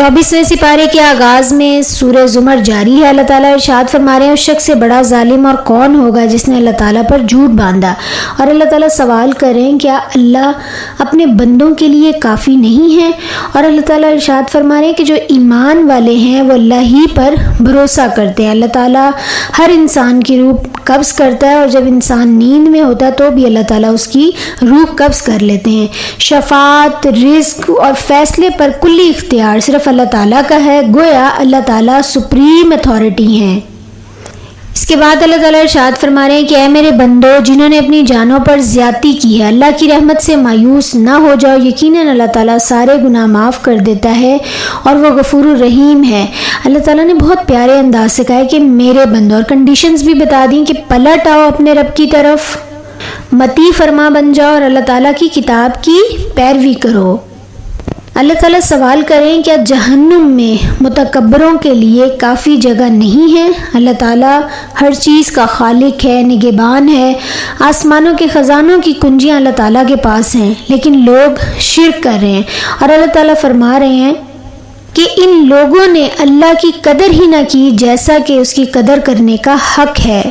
24वें सिपारे के आगाज़ में सूरह ज़ुमर जारी है। अल्लाह ताला इरशाद फरमा रहे हैं, उस शख्स से बड़ा जालिम और कौन होगा जिसने अल्लाह ताला पर झूठ बांधा। और अल्लाह ताला सवाल करें, क्या अल्लाह अपने बंदों के लिए काफ़ी नहीं है? और अल्लाह ताला इरशाद फरमा रहे हैं कि जो ईमान वाले हैं वो अल्लाह ही पर भरोसा करते हैं। अल्लाह ताला हर इंसान की रूह कब्ज़ करता है और जब इंसान नींद में होता है तो भी अल्लाह ताला उसकी रूह कब्ज़ कर लेते हैं। शफाअत, रिज़्क़ और फैसले पर कुल्ली इख्तियार सिर्फ अल्लाह ताला का है, गोया अल्लाह ताला सुप्रीम अथॉरिटी हैं। इसके बाद अल्लाह ताला इरशाद फरमा रहे हैं कि ऐ मेरे बंदो, जिन्होंने अपनी जानों पर ज़्यादती की है, अल्लाह की रहमत से मायूस ना हो जाओ। यकीनन अल्लाह ताला सारे गुनाह माफ़ कर देता है और वो गफूरुर रहीम है। अल्लाह ताला ने बहुत प्यारे अंदाज से कहा है कि मेरे बंदो, और कंडीशंस भी बता दी कि पलट आओ अपने रब की तरफ, मती फरमा बन जाओ और अल्लाह ताला की किताब की पैरवी करो। अल्लाह ताला सवाल करें, क्या जहन्नुम में मुतकब्बरों के लिए काफ़ी जगह नहीं है? अल्लाह ताला हर चीज़ का खालिक है, निगहबान है। आसमानों के ख़जानों की कुंजियाँ अल्लाह ताला के पास हैं, लेकिन लोग शिर्क कर रहे हैं। और अल्लाह ताला फरमा रहे हैं कि इन लोगों ने अल्लाह की कदर ही ना की जैसा कि उसकी कदर करने का हक है।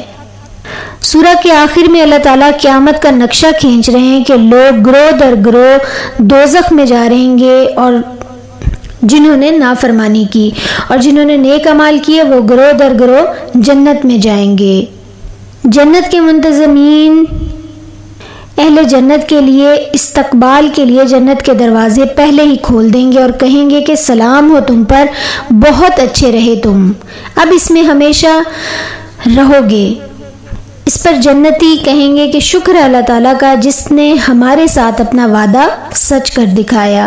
सूरह के आखिर में अल्लाह ताला क़यामत का नक्शा खींच रहे हैं कि लोग ग्रोह दर ग्रोह दोज़ख में जा रहेंगे और जिन्होंने नाफरमानी की, और जिन्होंने नेक अमाल किए वो ग्रोह दर ग्रोह जन्नत में जाएंगे। जन्नत के मुंतज़मीन अहले जन्नत के लिए इस्तकबाल के लिए जन्नत के दरवाजे पहले ही खोल देंगे और कहेंगे कि सलाम हो तुम पर, बहुत अच्छे रहे तुम, अब इसमें हमेशा रहोगे। इस पर जन्नती कहेंगे कि शुक्र अल्लाह ताला का जिसने हमारे साथ अपना वादा सच कर दिखाया।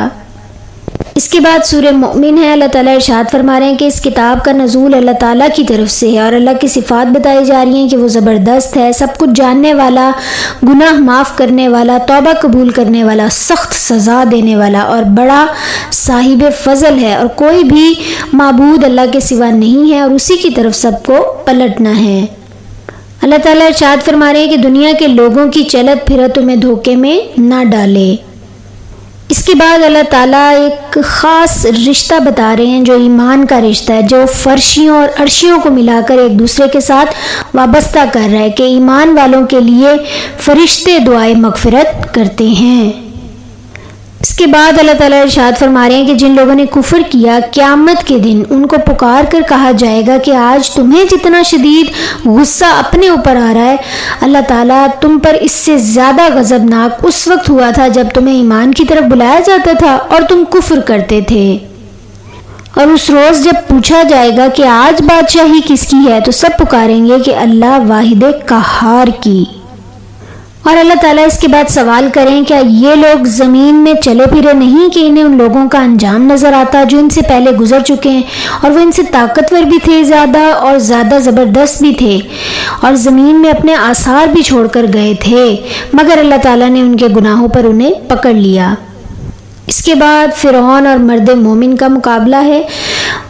इसके बाद सूरह मोमिन है। अल्लाह ताला इरशाद फरमा रहे हैं कि इस किताब का नज़ूल अल्लाह ताला की तरफ से है और अल्लाह की सिफ़ात बताई जा रही हैं कि वो ज़बरदस्त है, सब कुछ जानने वाला, गुनाह माफ़ करने वाला, तौबा कबूल करने वाला, सख्त सज़ा देने वाला और बड़ा साहिब फ़ज़ल है। और कोई भी माबूद अल्लाह के सिवा नहीं है और उसी की तरफ सबको पलटना है। अल्लाह ताला इरशाद फरमा रहे हैं कि दुनिया के लोगों की चलत फिरत तुम्हें धोखे में ना डाले। इसके बाद अल्लाह ताला एक ख़ास रिश्ता बता रहे हैं जो ईमान का रिश्ता है, जो फर्शियों और अर्शियों को मिलाकर एक दूसरे के साथ वाबस्ता कर रहा है कि ईमान वालों के लिए फरिश्ते दुआए मगफिरत करते हैं। इसके बाद अल्लाह ताला इरशाद फरमा रहे हैं कि जिन लोगों ने कुफ्र किया, क़यामत के दिन उनको पुकार कर कहा जाएगा कि आज तुम्हें जितना शदीद गुस्सा अपने ऊपर आ रहा है, अल्लाह ताला तुम पर इससे ज़्यादा गज़बनाक उस वक्त हुआ था जब तुम्हें ईमान की तरफ बुलाया जाता था और तुम कुफ्र करते थे। और उस रोज़ जब पूछा जाएगा कि आज बादशाही किसकी है, तो सब पुकारेंगे कि अल्लाह वाहिद कहार की। और अल्लाह ताला इसके बाद सवाल करें, क्या ये लोग ज़मीन में चले फिरे नहीं कि इन्हें उन लोगों का अंजाम नज़र आता जो इनसे पहले गुजर चुके हैं, और वो इनसे ताकतवर भी थे ज़्यादा और ज़्यादा ज़बरदस्त भी थे और ज़मीन में अपने आसार भी छोड़कर गए थे, मगर अल्लाह ताला ने उनके गुनाहों पर उन्हें पकड़ लिया। इसके बाद फ़िरौन और मर्द मोमिन का मुकाबला है।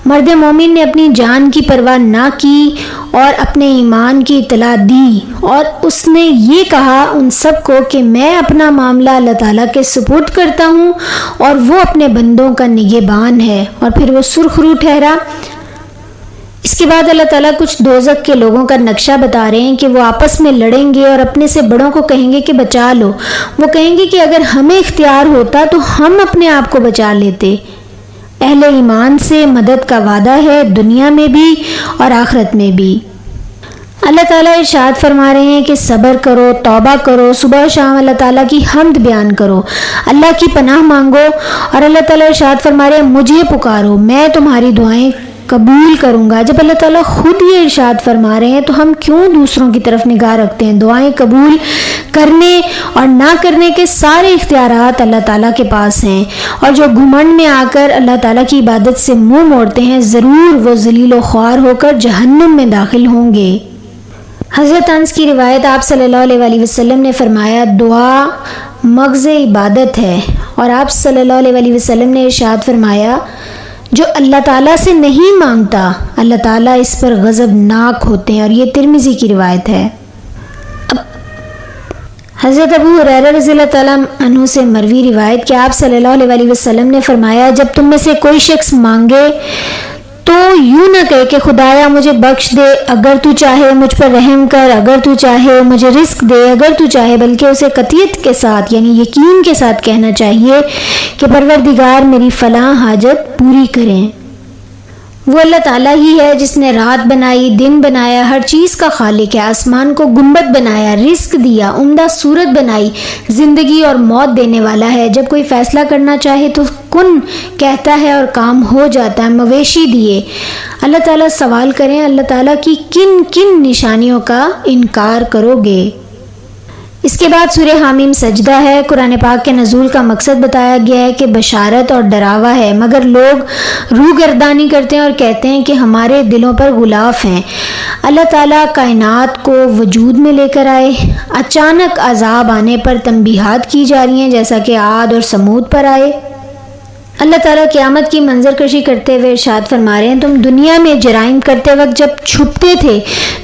मर्द मोमिन ने अपनी जान की परवाह ना की और अपने ईमान की इतला दी और उसने ये कहा उन सबको कि मैं अपना मामला अल्लाह ताला के सुपुर्द करता हूँ और वो अपने बंदों का निगहबान है, और फिर वो सुरखरू ठहरा। इसके बाद अल्लाह ताला कुछ दोज़ख के लोगों का नक्शा बता रहे हैं कि वो आपस में लड़ेंगे और अपने से बड़ों को कहेंगे कि बचा लो। वो कहेंगे कि अगर हमें इख्तियार होता तो हम अपने आप को बचा लेते। अहले ईमान से मदद का वादा है दुनिया में भी और आखिरत में भी। अल्लाह ताला इरशाद फरमा रहे हैं कि सब्र करो, तौबा करो, सुबह शाम अल्लाह ताला की हम्द बयान करो, अल्लाह की पनाह मांगो। और अल्लाह ताला इरशाद फरमा रहे हैं मुझे पुकारो, मैं तुम्हारी दुआएं कबूल करूँगा। जब अल्लाह ताला खुद ये इरशाद फरमा रहे हैं तो हम क्यों दूसरों की तरफ निगाह रखते हैं? दुआएं कबूल करने और ना करने के सारे इख्तियारात अल्लाह ताला के पास हैं, और जो घुमंड में आकर अल्लाह ताला की इबादत से मुंह मोड़ते हैं, ज़रूर वो ज़लील व ख्वार होकर जहन्नुम में दाखिल होंगे। हज़रत अनस की रिवायत, आप सल्लल्लाहु अलैहि वसल्लम ने फरमाया दुआ मग़ज़ इबादत है, और आप सल्लल्लाहु अलैहि वसल्लम ने इरशाद फरमाया जो अल्लाह ताला से नहीं मांगता अल्लाह ताला इस पर गज़बनाक होते हैं, और ये तिरमिज़ी की रिवायत है। حضرت ابو ہریرہ رضی اللہ تعالیٰ عنہ سے مروی روایت کہ آپ صلی اللہ علیہ وسلم نے فرمایا، جب تم میں سے کوئی شخص مانگے تو یوں نہ کہے کہ خدایا مجھے بخش دے، اگر تو چاہے مجھ پر رحم کر، اگر تو چاہے مجھے رزق دے، اگر تو چاہے، بلکہ اسے قطعیت کے ساتھ یعنی یقین کے ساتھ کہنا چاہیے کہ پروردگار میری فلاں حاجت پوری کریں۔ وہ اللہ تعالیٰ ہی ہے جس نے رات بنائی، دن بنایا، ہر چیز کا خالق ہے، آسمان کو گنبد بنایا، رزق دیا، عمدہ صورت بنائی، زندگی اور موت دینے والا ہے، جب کوئی فیصلہ کرنا چاہے تو کن کہتا ہے اور کام ہو جاتا ہے، مویشی دیے۔ اللہ تعالیٰ سوال کریں، اللہ تعالیٰ کی کن کن نشانیوں کا انکار کرو گے؟ اس کے بعد سورہ حامیم سجدہ ہے۔ قرآن پاک کے نزول کا مقصد بتایا گیا ہے کہ بشارت اور ڈراوا ہے، مگر لوگ روح گردانی کرتے ہیں اور کہتے ہیں کہ ہمارے دلوں پر غلاف ہیں۔ اللہ تعالیٰ کائنات کو وجود میں لے کر آئے، اچانک عذاب آنے پر تنبیہات کی جا رہی ہیں جیسا کہ عاد اور سمود پر آئے۔ اللہ تعالیٰ قیامت کی منظر کشی کرتے ہوئے ارشاد فرما رہے ہیں، تم دنیا میں جرائم کرتے وقت جب چھپتے تھے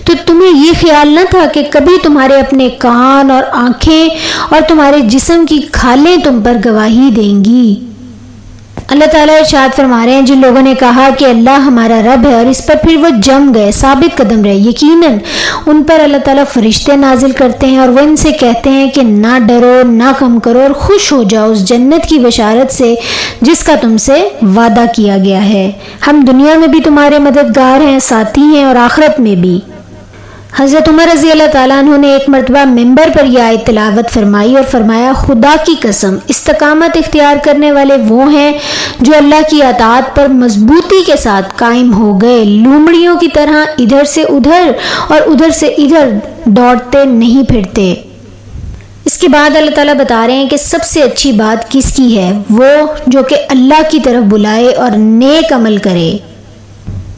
تو تمہیں یہ خیال نہ تھا کہ کبھی تمہارے اپنے کان اور آنکھیں اور تمہارے جسم کی کھالیں تم پر گواہی دیں گی۔ اللہ تعالیٰ ارشاد فرما رہے ہیں، جن لوگوں نے کہا کہ اللہ ہمارا رب ہے اور اس پر پھر وہ جم گئے، ثابت قدم رہے، یقیناً ان پر اللہ تعالیٰ فرشتے نازل کرتے ہیں اور وہ ان سے کہتے ہیں کہ نہ ڈرو، نہ غم کرو اور خوش ہو جاؤ اس جنت کی بشارت سے جس کا تم سے وعدہ کیا گیا ہے۔ ہم دنیا میں بھی تمہارے مددگار ہیں، ساتھی ہیں اور آخرت میں بھی۔ حضرت عمر رضی اللہ تعالیٰ عنہ نے ایک مرتبہ ممبر پر یہ آیت تلاوت فرمائی اور فرمایا، خدا کی قسم استقامت اختیار کرنے والے وہ ہیں جو اللہ کی اطاعت پر مضبوطی کے ساتھ قائم ہو گئے، لومڑیوں کی طرح ادھر سے ادھر اور ادھر سے ادھر دوڑتے نہیں پھرتے۔ اس کے بعد اللہ تعالیٰ بتا رہے ہیں کہ سب سے اچھی بات کس کی ہے، وہ جو کہ اللہ کی طرف بلائے اور نیک عمل کرے۔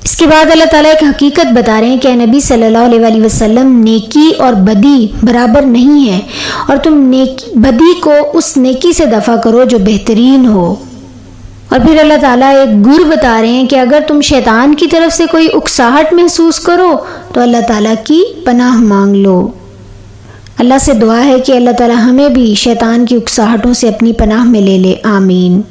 اس کے بعد اللہ تعالیٰ ایک حقیقت بتا رہے ہیں کہ نبی صلی اللہ علیہ وسلم، نیکی اور بدی برابر نہیں ہے اور تم بدی کو اس نیکی سے دفع کرو جو بہترین ہو۔ اور پھر اللہ تعالیٰ ایک گر بتا رہے ہیں کہ اگر تم شیطان کی طرف سے کوئی اکساہٹ محسوس کرو تو اللہ تعالیٰ کی پناہ مانگ لو۔ اللہ سے دعا ہے کہ اللہ تعالیٰ ہمیں بھی شیطان کی اکساہٹوں سے اپنی پناہ میں لے لے، آمین۔